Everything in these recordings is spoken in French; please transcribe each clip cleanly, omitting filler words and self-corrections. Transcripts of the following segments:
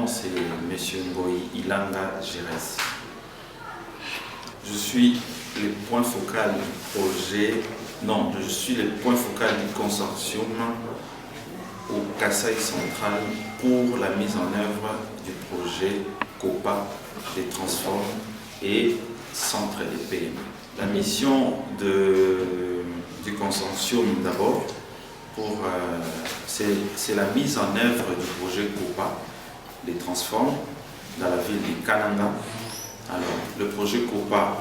nom c'est M. Ngoyi Ilanga Gérès. Je suis le point focal du projet, non, je suis le point focal du consortium au Kasaï central pour la mise en œuvre du projet COPA des transformes et centres des PME. La mission du consortium d'abord, c'est la mise en œuvre du projet COPA des transformes dans la ville de Kananga. Alors, le projet COPA,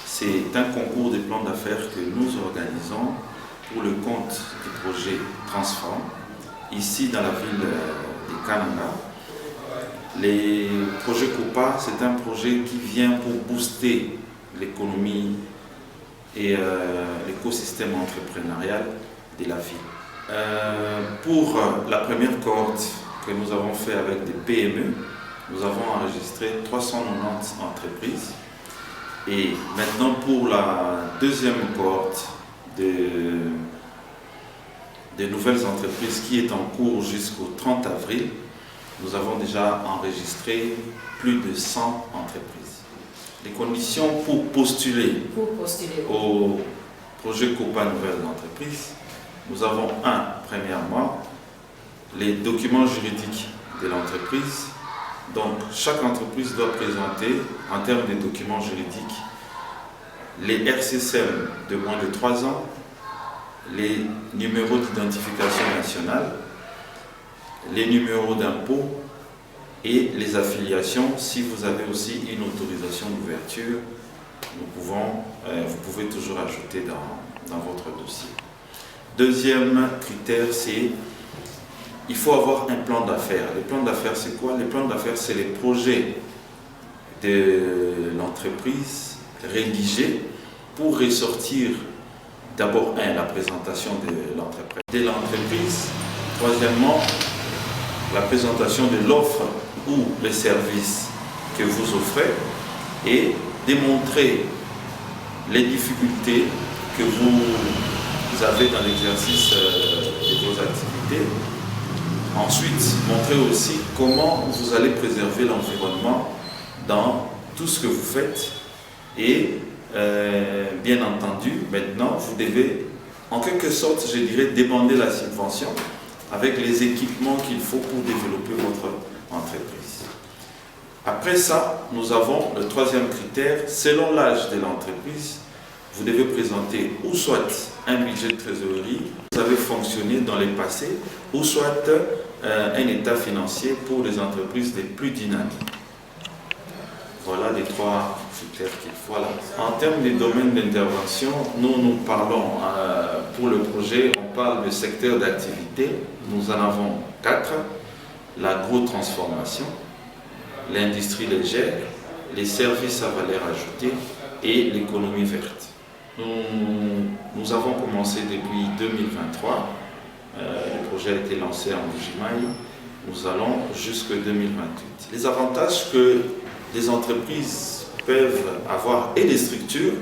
c'est un concours de plans d'affaires que nous organisons pour le compte du projet Transform, ici dans la ville de Kananga. Les projets COPA, c'est un projet qui vient pour booster l'économie et l'écosystème entrepreneurial de la ville. Pour la première cohorte que nous avons fait avec des PME, nous avons enregistré 390 entreprises. Et maintenant, pour la deuxième cohorte de nouvelles entreprises qui est en cours jusqu'au 30 avril, nous avons déjà enregistré plus de 100 entreprises. Les conditions pour postuler au projet COPA Nouvelles Entreprises, nous avons premièrement, les documents juridiques de l'entreprise. Donc, chaque entreprise doit présenter, en termes de documents juridiques, les RCCM de moins de 3 ans, les numéros d'identification nationale, les numéros d'impôt et les affiliations. Si vous avez aussi une autorisation d'ouverture, vous pouvez toujours ajouter dans votre dossier. Deuxième critère, c'est il faut avoir un plan d'affaires. Le plan d'affaires, c'est quoi? Le plan d'affaires, c'est les projets de l'entreprise rédigés pour ressortir d'abord la présentation de l'entreprise. Troisièmement, la présentation de l'offre ou le service que vous offrez et démontrer les difficultés que vous avez dans l'exercice de vos activités. Ensuite, montrer aussi comment vous allez préserver l'environnement dans tout ce que vous faites. Et bien entendu, maintenant, vous devez, en quelque sorte, je dirais, demander la subvention avec les équipements qu'il faut pour développer votre entreprise. Après ça, nous avons le troisième critère. Selon l'âge de l'entreprise, vous devez présenter ou soit un budget de trésorerie, vous avez fonctionné dans le passé, ou soit un état financier pour les entreprises les plus dynamiques. Voilà les trois critères qu'il faut. Voilà. En termes de domaines d'intervention, nous parlons, pour le projet, on parle de secteur d'activité. Nous en avons 4. L'agro-transformation, l'industrie légère, les services à valeur ajoutée et l'économie verte. Nous avons commencé depuis 2023. Le projet a été lancé en Bujimaï. Nous allons jusqu'en 2028. Les avantages que les entreprises peuvent avoir et les structures,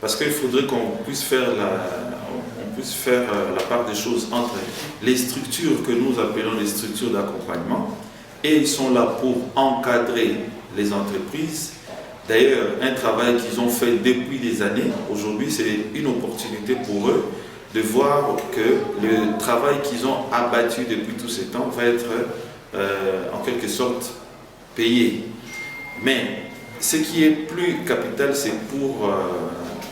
parce qu'il faudrait qu'on puisse faire la part des choses entre les structures que nous appelons les structures d'accompagnement, et ils sont là pour encadrer les entreprises. D'ailleurs, un travail qu'ils ont fait depuis des années, aujourd'hui c'est une opportunité pour eux de voir que le travail qu'ils ont abattu depuis tout ce temps va être en quelque sorte payé. Mais ce qui est plus capital, c'est pour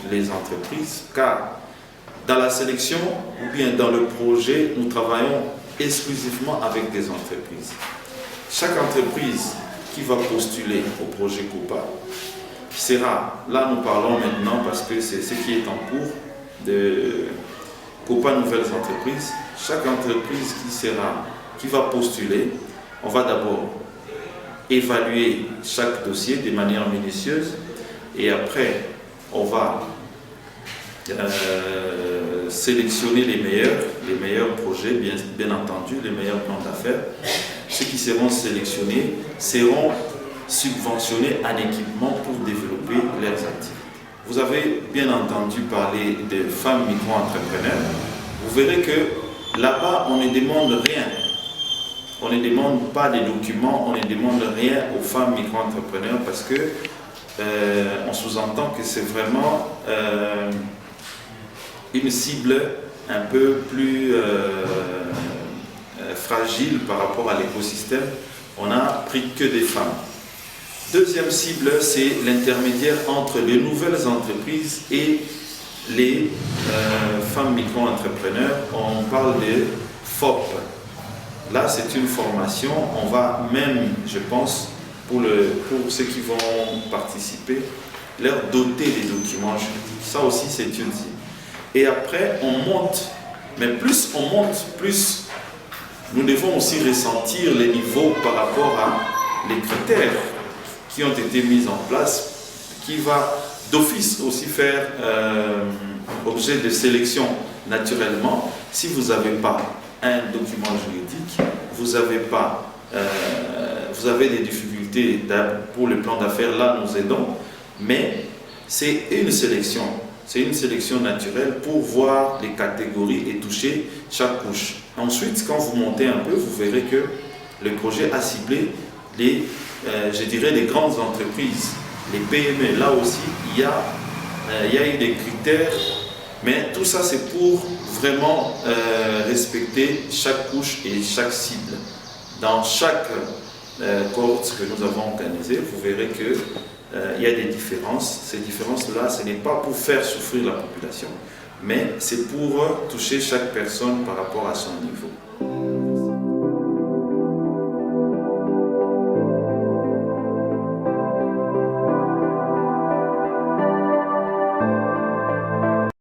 les entreprises, car dans la sélection ou bien dans le projet, nous travaillons exclusivement avec des entreprises. Chaque entreprise qui va postuler au projet COPA sera, là nous parlons maintenant parce que c'est ce qui est en cours de COPA Nouvelles Entreprises. Chaque entreprise qui va postuler, on va d'abord évaluer chaque dossier de manière minutieuse et après on va sélectionner les meilleurs projets, bien entendu, les meilleurs plans d'affaires. Ceux qui seront sélectionnés seront subventionnés en équipement pour développer leurs activités. Vous avez bien entendu parler des femmes micro-entrepreneurs. Vous verrez que là-bas, on ne demande rien. on ne demande pas des documents, on ne demande rien aux femmes micro-entrepreneurs parce que on sous-entend que c'est vraiment une cible un peu plus fragile par rapport à l'écosystème. On n'a pris que des femmes. Deuxième cible, c'est l'intermédiaire entre les nouvelles entreprises et les femmes micro-entrepreneurs. On parle de FOP. Là, c'est une formation. On va même, je pense, pour ceux qui vont participer, leur doter des documents juridiques. Ça aussi, c'est une cible. Et après, on monte. Mais plus on monte, plus nous devons aussi ressentir les niveaux par rapport à les critères qui ont été mis en place, qui va d'office aussi faire objet de sélection naturellement. Si vous n'avez pas un document juridique, vous avez des difficultés pour le plan d'affaires, là nous aidons, mais c'est une sélection. C'est une sélection naturelle pour voir les catégories et toucher chaque couche. Ensuite, quand vous montez un peu, vous verrez que le projet a ciblé je dirais les grandes entreprises, les PME. Là aussi, il y a eu des critères, mais tout ça c'est pour vraiment respecter chaque couche et chaque cible. Dans chaque cohorte que nous avons organisée, vous verrez que il y a des différences. Ces différences-là, ce n'est pas pour faire souffrir la population, mais c'est pour toucher chaque personne par rapport à son niveau.